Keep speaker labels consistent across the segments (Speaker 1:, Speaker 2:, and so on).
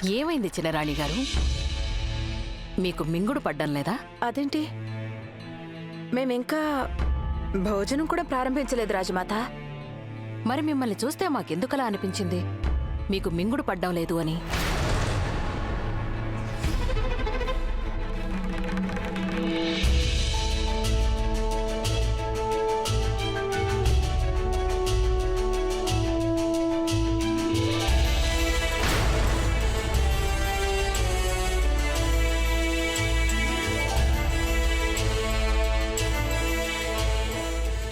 Speaker 1: ఏమైంది చిన్నరాణి గారు? మీకు మింగుడు పడ్డం లేదా?
Speaker 2: అదేంటి, మేమింకా భోజనం కూడా ప్రారంభించలేదు రాజమాత.
Speaker 1: మరి మిమ్మల్ని చూస్తే మాకెందుకలా అనిపించింది మీకు మింగుడు పడ్డం లేదు అని?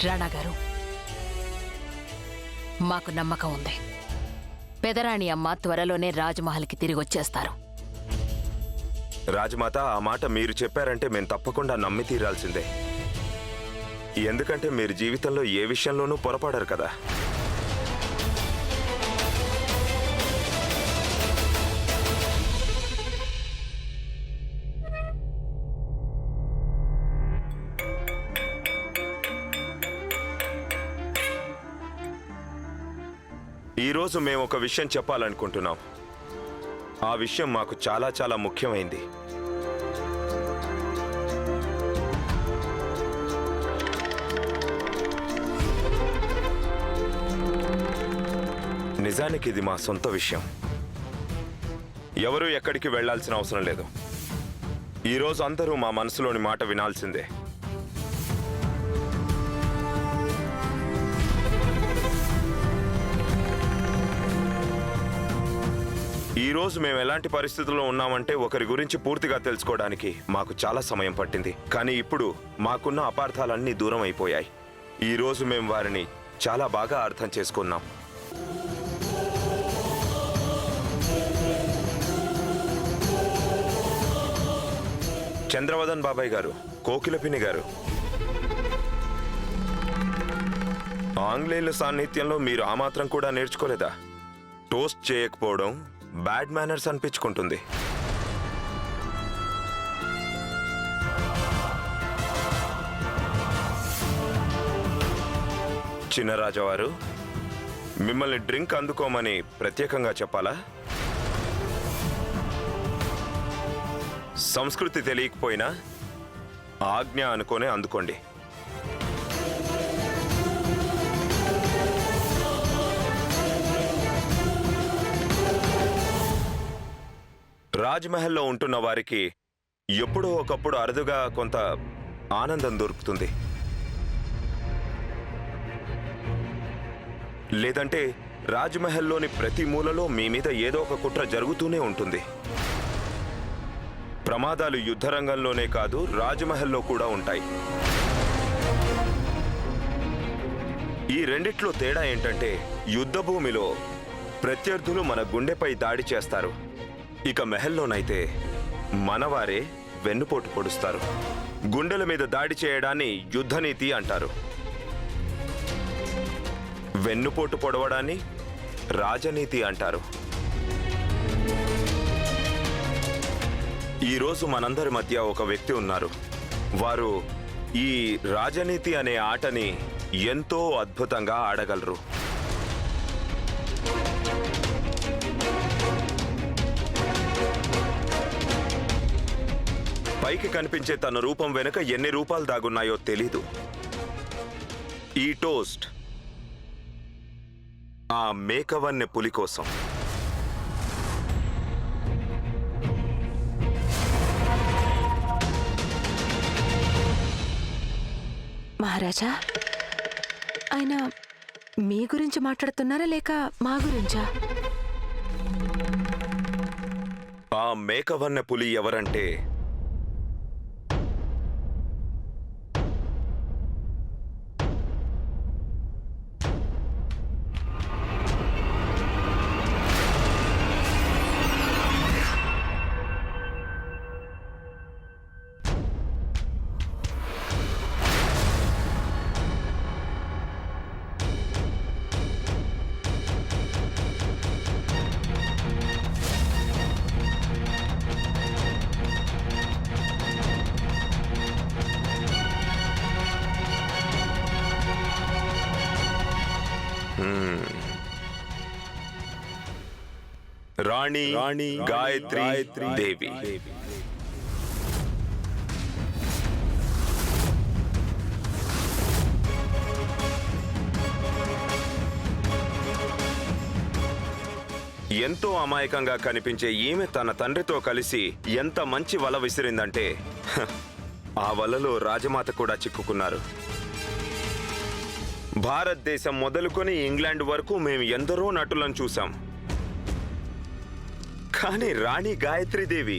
Speaker 1: రాణా గారు, మాకు నమ్మకం ఉంది. పెదరాణి అమ్మ త్వరలోనే రాజమహల్కి తిరిగొచ్చేస్తారు.
Speaker 3: రాజమాత, ఆ మాట మీరు చెప్పారంటే మేము తప్పకుండా నమ్మి తీరాల్సిందే. ఎందుకంటే మీరు జీవితంలో ఏ విషయంలోనూ పొరపాడరు కదా. ఈరోజు మేము ఒక విషయం చెప్పాలనుకుంటున్నాం. ఆ విషయం మాకు చాలా చాలా ముఖ్యమైంది. నిజానికి ఇది మా సొంత విషయం. ఎవరూ ఎక్కడికి వెళ్లాల్సిన అవసరం లేదు. ఈరోజు అందరూ మా మనసులోని మాట వినాల్సిందే. ఈ రోజు మేము ఎలాంటి పరిస్థితుల్లో ఉన్నామంటే ఒకరి గురించి పూర్తిగా తెలుసుకోవడానికి మాకు చాలా సమయం పట్టింది. కానీ ఇప్పుడు మాకున్న అపార్థాలన్నీ దూరం అయిపోయాయి. ఈ రోజు మేము వారిని చాలా బాగా అర్థం చేసుకున్నాం. చంద్రవదన్ బాబాయ్ గారు, కోకిలపిని గారు, ఆంగ్లేయుల సాన్నిధ్యంలో మీరు ఆ మాత్రం కూడా నేర్చుకోలేదా? టోస్ట్ చేయకపోవడం బ్యాడ్ మేనర్స్ అనిపించుకుంటుంది. చిన్నరాజవారు, మిమ్మల్ని డ్రింక్ అందుకోమని ప్రత్యేకంగా చెప్పాలా? సంస్కృతి తెలియకపోయినా ఆజ్ఞ అనుకోనే అందుకోండి. రాజ్మహల్లో ఉంటున్న వారికి ఎప్పుడో ఒకప్పుడు అరుదుగా కొంత ఆనందం దొరుకుతుంది. లేదంటే రాజ్మహల్లోని ప్రతి మూలలో మీ మీద ఏదో ఒక కుట్ర జరుగుతూనే ఉంటుంది. ప్రమాదాలు యుద్ధరంగంలోనే కాదు, రాజ్మహల్లో కూడా ఉంటాయి. ఈ రెండిట్లో తేడా ఏంటంటే, యుద్ధభూమిలో ప్రత్యర్థులు మన గుండెపై దాడి చేస్తారు. ఇక మెహల్లోనైతే మనవారే వెన్నుపోటు పొడుస్తారు. గుండెల మీద దాడి చేయడాన్ని యుద్ధనీతి అంటారు. వెన్నుపోటు పొడవడాన్ని రాజనీతి అంటారు. ఈరోజు మనందరి మధ్య ఒక వ్యక్తి ఉన్నారు. వారు ఈ రాజనీతి అనే ఆటని ఎంతో అద్భుతంగా ఆడగలరు. పైకి కనిపించే తన రూపం వెనుక ఎన్ని రూపాలు దాగున్నాయో తెలీదు. ఈ టోస్ట్ ఆ మేకవన్నె పులి కోసం.
Speaker 2: మహారాజా, ఆయన మీ గురించి మాట్లాడుతున్నారా లేక మా గురించా?
Speaker 3: ఆ మేకవన్నె పులి ఎవరంటే రాణి గాయత్రి దేవి. ఎంతో అమాయకంగా కనిపించే ఈమె తన తండ్రితో కలిసి ఎంత మంచి వల విసిరిందంటే ఆ వలలో రాజమాత కూడా చిక్కుకున్నారు. భారతదేశం మొదలుకొని ఇంగ్లాండ్ వరకు మేము ఎందరో నటులను చూసాం. కానీ రాణి గాయత్రీదేవి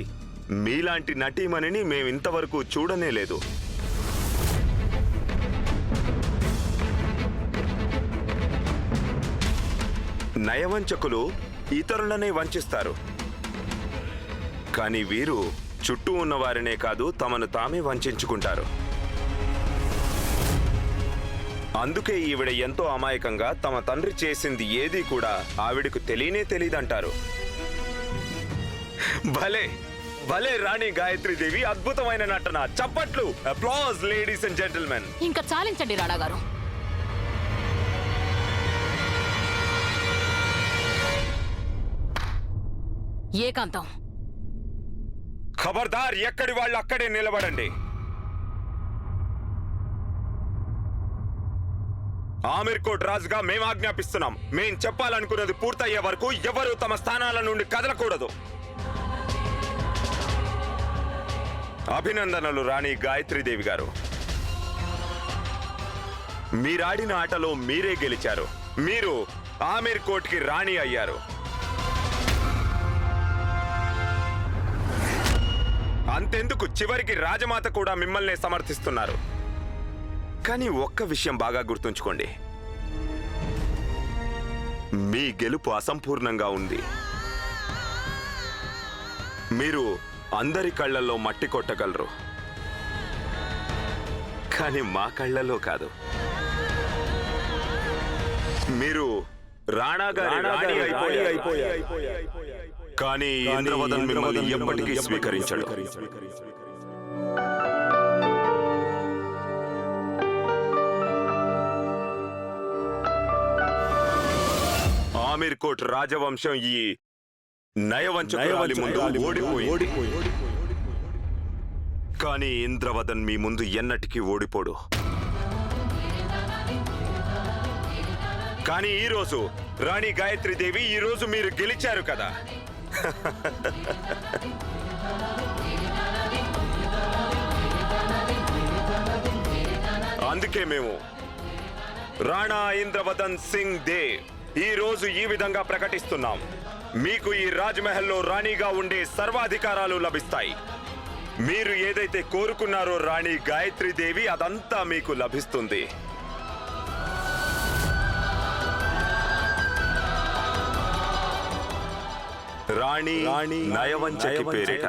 Speaker 3: మీలాంటి నటీమణిని మేమింతవరకు చూడనే లేదు. నయవంచకులు ఇతరులనే వంచిస్తారు, కానీ వీరు చుట్టూ ఉన్నవారినే కాదు తమను తామే వంచుకుంటారు. అందుకే ఈవిడ ఎంతో అమాయకంగా తమ తండ్రి చేసింది ఏది కూడా ఆవిడకు తెలియదంటారు. భలే భలే రాణి గాయత్రీదేవి, అద్భుతమైన నటన. చప్పట్లు, అప్లాజ్ లేడీస్ అండ్ జెంటిల్మెన్.
Speaker 1: ఇంకా చాలించండి రాణా గారు. ఏకాంతం.
Speaker 3: ఖబర్దార్, ఎక్కడి వాళ్ళు అక్కడే నిలబడండి. ఆమీర్ కోట్ రాజుగా మేము ఆజ్ఞాపిస్తున్నాం, మేం చెప్పాలనుకున్నది పూర్తయ్యే వరకు ఎవరూ తమ స్థానాల నుండి కదలకూడదు. అభినందనలు రాణి గాయత్రీదేవి గారు. మీరాడిన ఆటలో మీరే గెలిచారు. మీరు ఆమీర్ కోట్ కి రాణి అయ్యారు. అంతెందుకు, చివరికి రాజమాత కూడా మిమ్మల్ని సమర్థిస్తున్నారు. కానీ ఒక్క విషయం బాగా గుర్తుంచుకోండి, మీ గెలుపు అసంపూర్ణంగా ఉంది. మీరు అందరి కళ్ళల్లో మట్టి కొట్టగలరు, కానీ మా కళ్ళల్లో కాదు. మీరు రాణా గారి రాణి అయిపోయారు, కానీ ఇంద్రవదన్ మిమ్మల్ని ఎప్పటికీ స్వీకరించడు. ఆమీర్ కోట్ రాజవంశం ఈ నయవంచకురాలి ముందు ఓడిపోయింది. కానీ ఇంద్రవదన్ మీ ముందు ఎన్నటికీ ఓడిపోడు. కానీ ఈరోజు రాణి గాయత్రీదేవి, ఈరోజు మీరు గెలిచారు కదా. అందుకే మేము రాణా ఇంద్రవదన్ సింగ్ దేవ్ ఈ రోజు ఈ విధంగా ప్రకటిస్తున్నాం. మీకు ఈ రాజ్మహల్లో రాణిగా ఉండే సర్వాధికారాలు లభిస్తాయి. మీరు ఏదైతే కోరుకున్నారో రాణి గాయత్రీదేవి, అదంతా మీకు లభిస్తుంది. రాణి నయవంచకి పేరిట.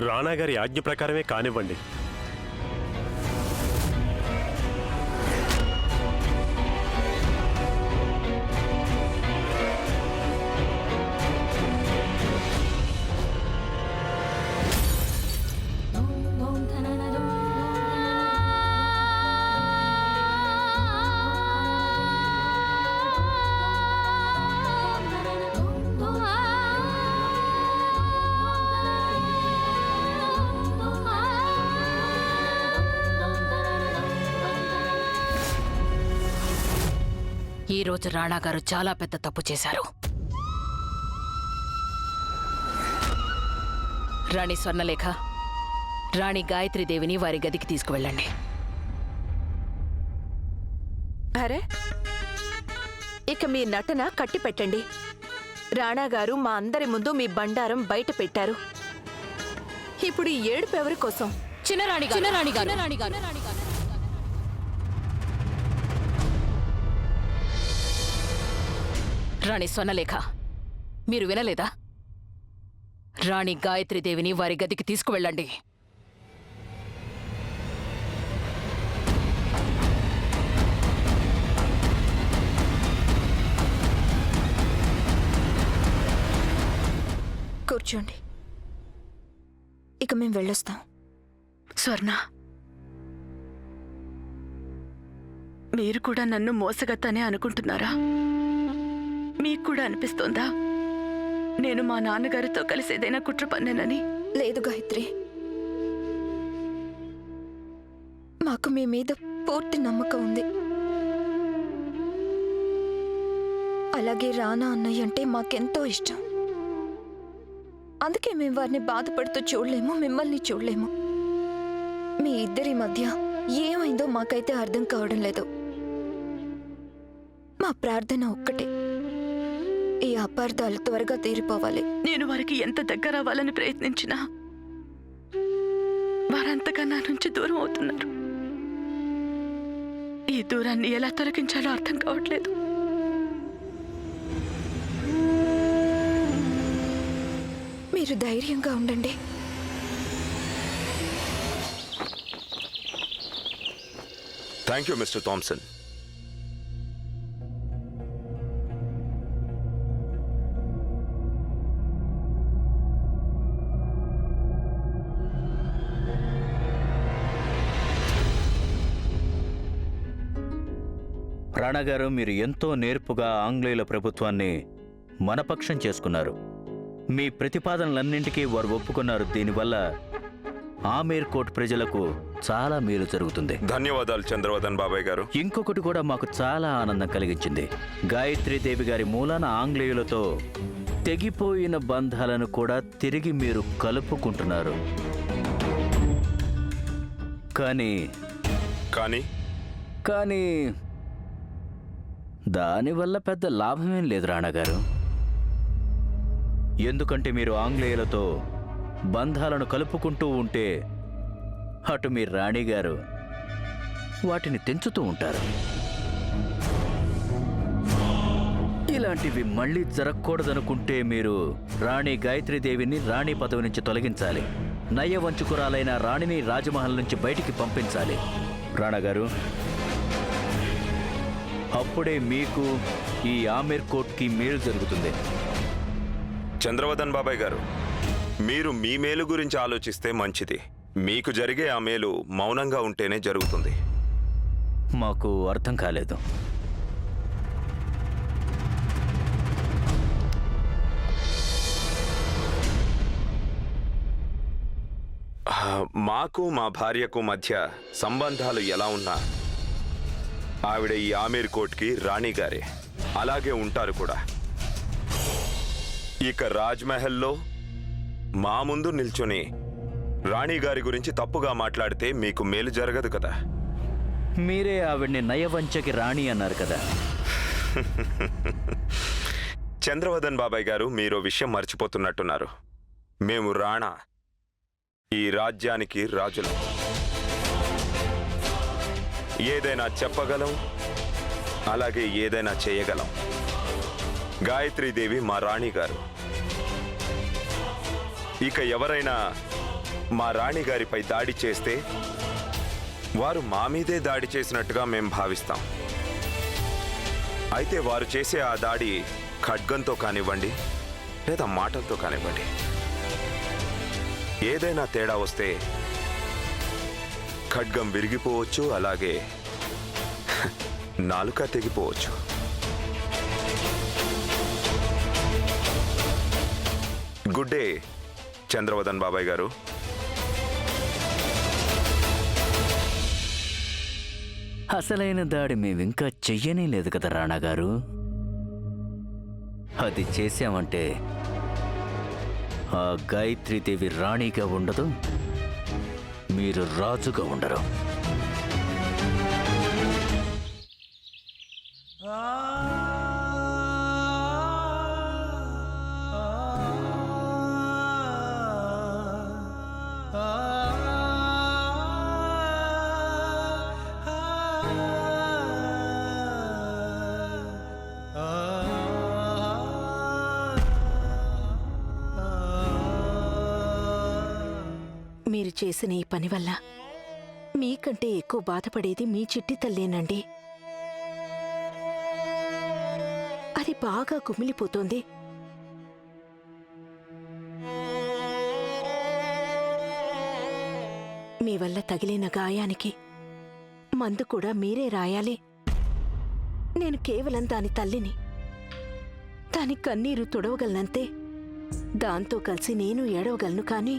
Speaker 4: రాణా గారి ఆజ్ఞ ప్రకారమే కానివ్వండి.
Speaker 1: ఈ రోజు రాణా గారు చాలా పెద్ద తప్పు చేశారు. రాణి స్వర్ణలేఖ, రాణి గాయత్రీదేవిని వారి గదికి తీసుకువెళ్ళండి.
Speaker 2: అరే, ఇక మీ నటన కట్టి పెట్టండి. రాణా గారు మా అందరి ముందు మీ బండారం బయట పెట్టారు. ఇప్పుడు ఈ ఏడుపు ఎవరి కోసం?
Speaker 1: చిన్నరాణి గారు. రాణి స్వర్ణలేఖ, మీరు వినలేదా? రాణి గాయత్రీదేవిని వారి గదికి తీసుకువెళ్ళండి.
Speaker 5: కూర్చోండి, ఇక మేము వెళ్ళొస్తాం.
Speaker 2: స్వర్ణ,
Speaker 5: మీరు కూడా నన్ను మోసగత్తనే అనుకుంటున్నారా? మీకు కూడా అనిపిస్తోందా నేను మా నాన్నగారితో కలిసి ఏదైనా కుట్ర పన్నానని?
Speaker 6: లేదు గాయత్రి, మాకు మీ మీద పూర్తి నమ్మకం ఉంది. అలాగే రానా అన్నయ్య అంటే మాకెంతో ఇష్టం. అందుకే మేము వారిని బాధపడుతూ చూడలేము, మిమ్మల్ని చూడలేము. మీ ఇద్దరి మధ్య ఏమైందో మాకైతే అర్థం కావడం లేదు. మా ప్రార్థన ఒక్కటే, ఈ అపార్థాలు త్వరగా తీరిపోవాలి.
Speaker 5: నేను వారికి ఎంత దగ్గర అవ్వాలని ప్రయత్నించినా వారంతగా నా నుంచి దూరం అవుతున్నారు. ఈ దూరాన్ని ఎలా తొలగించాలో అర్థం కావట్లేదు.
Speaker 6: మీరు ధైర్యంగా ఉండండి.
Speaker 3: Thank you mister Thomson.
Speaker 7: రాణాగారు, మీరు ఎంతో నేర్పుగా ఆంగ్లేయుల ప్రభుత్వాన్ని మనపక్షం చేసుకున్నారు. మీ ప్రతిపాదనలన్నింటికీ వారు ఒప్పుకున్నారు. దీనివల్ల ఆమేర్ కోట్ ప్రజలకు చాలా మేలు జరుగుతుంది.
Speaker 3: ధన్యవాదాలు చంద్రవదన్ బాబాయ్ గారు.
Speaker 7: ఇంకొకటి కూడా మాకు చాలా ఆనందం కలిగించింది. గాయత్రీదేవి గారి మూలాన ఆంగ్లేయులతో తెగిపోయిన బంధాలను కూడా తిరిగి మీరు కలుపుకుంటున్నారు. కానీ కానీ దానివల్ల పెద్ద లాభమేం లేదు రాణాగారు. ఎందుకంటే మీరు ఆంగ్లేయులతో బంధాలను కలుపుకుంటూ ఉంటే అటు మీ రాణిగారు వాటిని తెంచుతూ ఉంటారు. ఇలాంటివి మళ్ళీ జరగకూడదనుకుంటే మీరు రాణి గాయత్రీదేవిని రాణి పదవి నుంచి తొలగించాలి. నయవంచుకురాలైన రాణిని రాజమహల్ నుంచి బయటికి పంపించాలి. రాణాగారు, అప్పుడే మీకు ఈ ఆమేర్ కోట్కి మేలు జరుగుతుంది.
Speaker 3: చంద్రవదన్ బాబాయ్ గారు, మీరు మీ మేలు గురించి ఆలోచిస్తే మంచిది. మీకు జరిగే ఆ మేలు మౌనంగా ఉంటేనే జరుగుతుంది.
Speaker 7: మాకు అర్థం కాలేదు.
Speaker 3: మాకు మా భార్యకు మధ్య సంబంధాలు ఎలా ఉన్నా ఆవిడ ఈ ఆమీర్ కోట్కి రాణి గారే, అలాగే ఉంటారు కూడా. ఇక రాజ్మహల్లో మా ముందు నిల్చొని రాణి గారి గురించి తప్పుగా మాట్లాడితే మీకు మేలు జరగదు కదా.
Speaker 7: మీరే ఆవిడ్ని నయవంచకి రాణి అన్నారు కదా.
Speaker 3: చంద్రవదన్ బాబాయ్ గారు, మీరు విషయం మర్చిపోతున్నట్టున్నారు. మేము రాణా, ఈ రాజ్యానికి రాజులం. ఏదైనా చెప్పగలం, అలాగే ఏదైనా చేయగలం. గాయత్రీదేవి మా రాణి గారు. ఇక ఎవరైనా మా రాణి గారిపై దాడి చేస్తే వారు మా మీదే దాడి చేసినట్టుగా మేం భావిస్తాం. అయితే వారు చేసే ఆ దాడి ఖడ్గంతో కానివ్వండి, లేదా మాటలతో కానివ్వండి, ఏదైనా తేడా వస్తే ఖడ్గం విరిగిపోవచ్చు, అలాగే నాలుక తెగిపోవచ్చు. గుడ్ డే చంద్రవదన్ బాబాయ్ గారు.
Speaker 7: అసలైన దాడి మేమింకా చెయ్యనే లేదు కదా రాణా గారు. అది చేశామంటే ఆ గాయత్రీదేవి రాణిగా ఉండదు, మీరు రాజుగా ఉండరు.
Speaker 2: మీరు చేసిన ఈ పని వల్ల మీకంటే ఎక్కువ బాధపడేది మీ చిట్టి తల్లేనండి. అది బాగా కుమిలిపోతోంది. మీ వల్ల తగిలిన గాయానికి మందు కూడా మీరే రాయాలి. నేను కేవలం దాని తల్లిని. దాని కన్నీరు తుడవగలనంతే. దాంతో కలిసి నేను ఏడవగలను, కానీ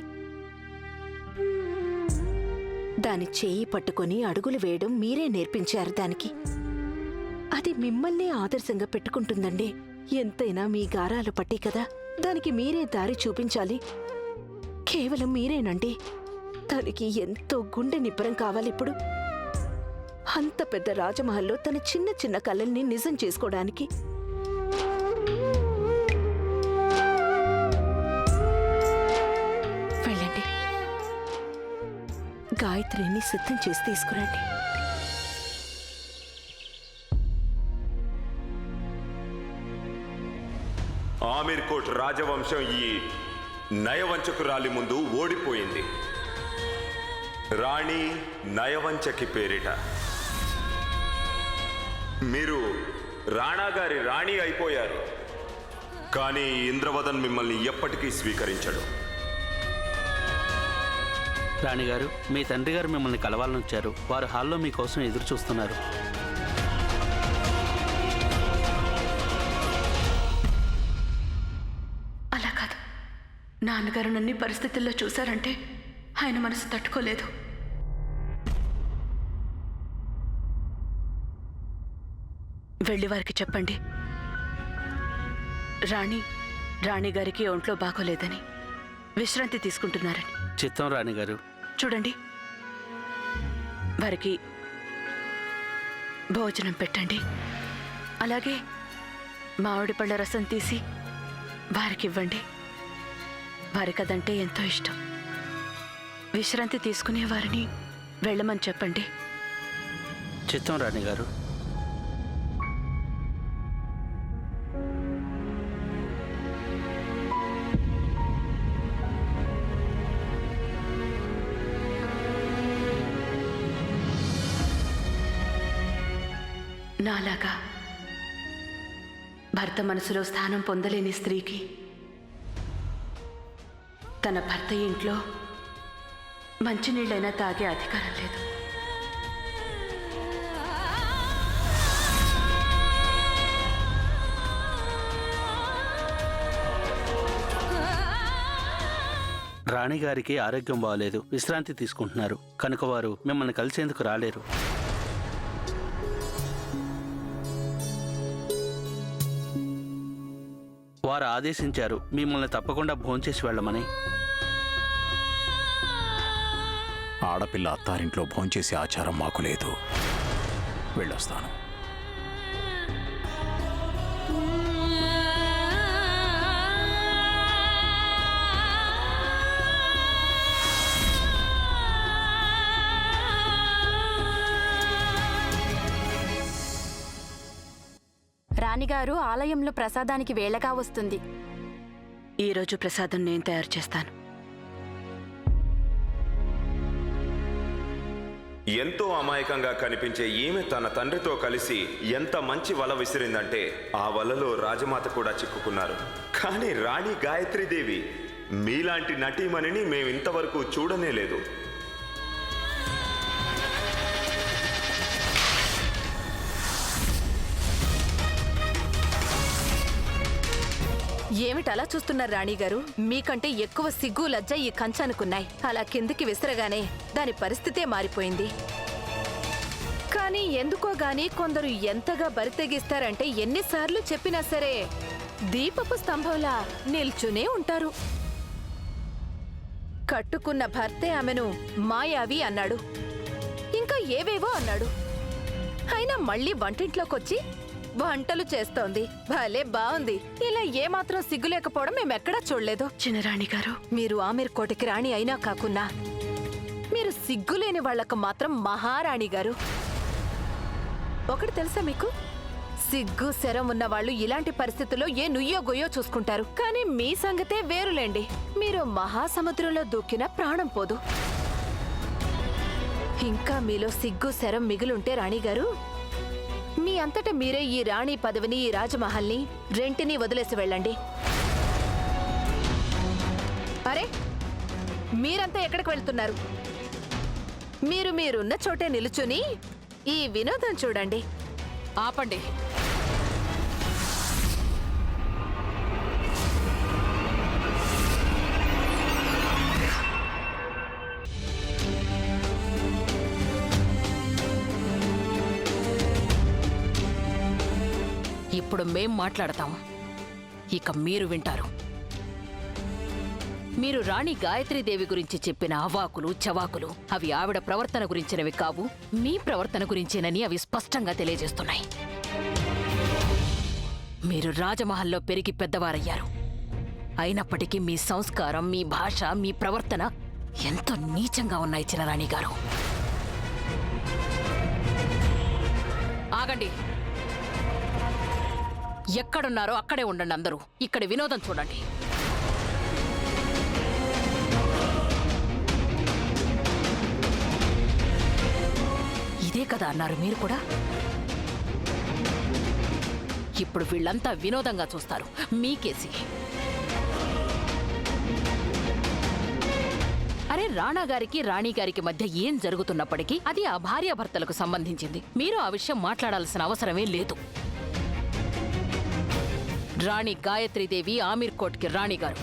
Speaker 2: దాని చేయి పట్టుకొని అడుగులు వేయడం మీరే నేర్పించారు దానికి. అది మిమ్మల్నే ఆదర్శంగా పెట్టుకుంటుందండి. ఎంతైనా మీ గారాలు పట్టి కదా, దానికి మీరే దారి చూపించాలి. కేవలం మీరేనండి. దానికి ఎంతో గుండె నిబ్బరం కావాలిప్పుడు. అంత పెద్ద రాజమహల్లో తన చిన్న చిన్న కలల్ని నిజం చేసుకోవడానికి. వెళ్ళండి, గాయత్రిని సిద్ధం చేసి తీసుకురండి.
Speaker 3: ఆమీర్ కోట్ రాజవంశం ఈ నయవంచకురాలి ముందు ఓడిపోయింది. రాణి నయవంచకి పేరిట మీరు రాణాగారి రాణి అయిపోయారు. కానీ ఇంద్రవదన్ మిమ్మల్ని ఎప్పటికీ స్వీకరించడు.
Speaker 8: రాణిగారు, మీ తండ్రి గారు మిమ్మల్ని కలవాలని వచ్చారు. వారు హాల్లో మీకోసం ఎదురు చూస్తున్నారు.
Speaker 5: అలా కాదు. నాన్నగారు నన్ను ఈ పరిస్థితుల్లో చూశారంటే ఆయన మనసు తట్టుకోలేదు. వెళ్ళి వారికి చెప్పండి, రాణిగారికి ఒంట్లో బాగోలేదని, విశ్రాంతి తీసుకుంటున్నారని.
Speaker 8: చిత్తం రాణిగారు.
Speaker 5: చూడండి, వారికి భోజనం పెట్టండి. అలాగే మామిడి పళ్ళ రసం తీసి వారికి ఇవ్వండి. వారికి అదంటే ఎంతో ఇష్టం. విశ్రాంతి తీసుకునే వారిని వెళ్ళమని చెప్పండి.
Speaker 8: చిత్తం రాణిగారు.
Speaker 5: నాలాగా భర్త మనసులో స్థానం పొందలేని స్త్రీకి తన భర్త ఇంట్లో మంచినీళ్ళైనా తాగే అధికారం లేదు.
Speaker 8: రాణిగారికి ఆరోగ్యం బాగలేదు, విశ్రాంతి తీసుకుంటున్నారు. కనుక వారు మిమ్మల్ని కలిసేందుకు రాలేరు. వారు ఆదేశించారు మిమ్మల్ని తప్పకుండా భోంచేసి వెళ్ళమని.
Speaker 9: ఆడపిల్ల అత్తారింట్లో భోంచేసే ఆచారం మాకు లేదు. వెళ్ళొస్తాను.
Speaker 10: రాణిగారు, ఆలయంలో ప్రసాదానికి వేళగా వస్తుంది.
Speaker 5: ఈరోజు ప్రసాదం నేను తయారు చేస్తాను.
Speaker 3: ఎంతో అమాయకంగా కనిపించే ఈమె తన తండ్రితో కలిసి ఎంత మంచి వల విసిరిందంటే ఆ వలలో రాజమాత కూడా చిక్కుకున్నారు. కానీ రాణి గాయత్రీదేవి మీలాంటి నటీమణిని మేమింతవరకు చూడనే లేదు.
Speaker 2: ఏమిటలా చూస్తున్నారు రాణిగారు? మీకంటే ఎక్కువ సిగ్గు లజ్జ ఈ కంచానుకున్నాయి. అలా కిందికి విసరగానే దాని పరిస్థితే మారిపోయింది. కానీ ఎందుకో గాని కొందరు ఎంతగా బరితెగిస్తారంటే ఎన్నిసార్లు చెప్పినా సరే దీపపు స్తంభంలా నిల్చునే ఉంటారు. కట్టుకున్న భర్తే ఆమెను మాయావి అన్నాడు, ఇంకా ఏవేవో అన్నాడు. అయినా మళ్ళీ వంటింట్లోకొచ్చి వంటలు చేస్తోంది. భలే బాగుంది. ఇలా ఏమాత్రం సిగ్గు లేకపోవడం మేమెక్కడా చూడలేదు.
Speaker 5: చిన్నరాణి గారు,
Speaker 2: మీరు ఆమీర్ కోటకి రాణి అయినా కాకున్నా మీరు సిగ్గులేని వాళ్లకు మాత్రం మహారాణి గారు. ఒకటి తెలుసా మీకు? సిగ్గు శరం ఉన్న వాళ్ళు ఇలాంటి పరిస్థితుల్లో ఏ నుయ్యో గొయ్యో చూసుకుంటారు. కానీ మీ సంగతే వేరులేండి. మీరు మహాసముద్రంలో దూకిన ప్రాణం పోదు. ఇంకా మీలో సిగ్గు శరం మిగులుంటే రాణిగారు, మీ అంతటా మీరే ఈ రాణి పదవిని, ఈ రాజమహల్ని రెంటిని వదిలేసి వెళ్ళండి. అరే, మీరంతా ఎక్కడికి వెళ్తున్నారు? మీరున్న చోటే నిలుచుని ఈ వినోదం చూడండి.
Speaker 1: ఆపండి. ఇప్పుడు మేం మాట్లాడతాం, ఇక మీరు వింటారు. మీరు రాణి గాయత్రీదేవి గురించి చెప్పిన అవాకులు చవాకులు అవి ఆవిడ ప్రవర్తన గురించినవి కావు, మీ ప్రవర్తన గురించేనని అవి స్పష్టంగా తెలియజేస్తున్నాయి. మీరు రాజమహల్లో పెరిగి పెద్దవారయ్యారు. అయినప్పటికీ మీ సంస్కారం, మీ భాష, మీ ప్రవర్తన ఎంతో నీచంగా ఉన్నాయి చిన్నరాణి గారు. ఆగండి. ఎక్కడున్నారో అక్కడే ఉండండి అందరూ. ఇక్కడ వినోదం చూడండి. ఇదే కదా అన్నారు మీరు కూడా? ఇప్పుడు వీళ్ళంతా వినోదంగా చూస్తారు మీకేసి. అరే, రాణా గారికి రాణి గారికి మధ్య ఏం జరుగుతున్నప్పటికీ అది ఆ భార్యాభర్తలకు సంబంధించింది. మీరు ఆ విషయం మాట్లాడాల్సిన అవసరమే లేదు. రాణి గాయత్రీదేవి ఆమీర్ కోట్కి రాణి గారు.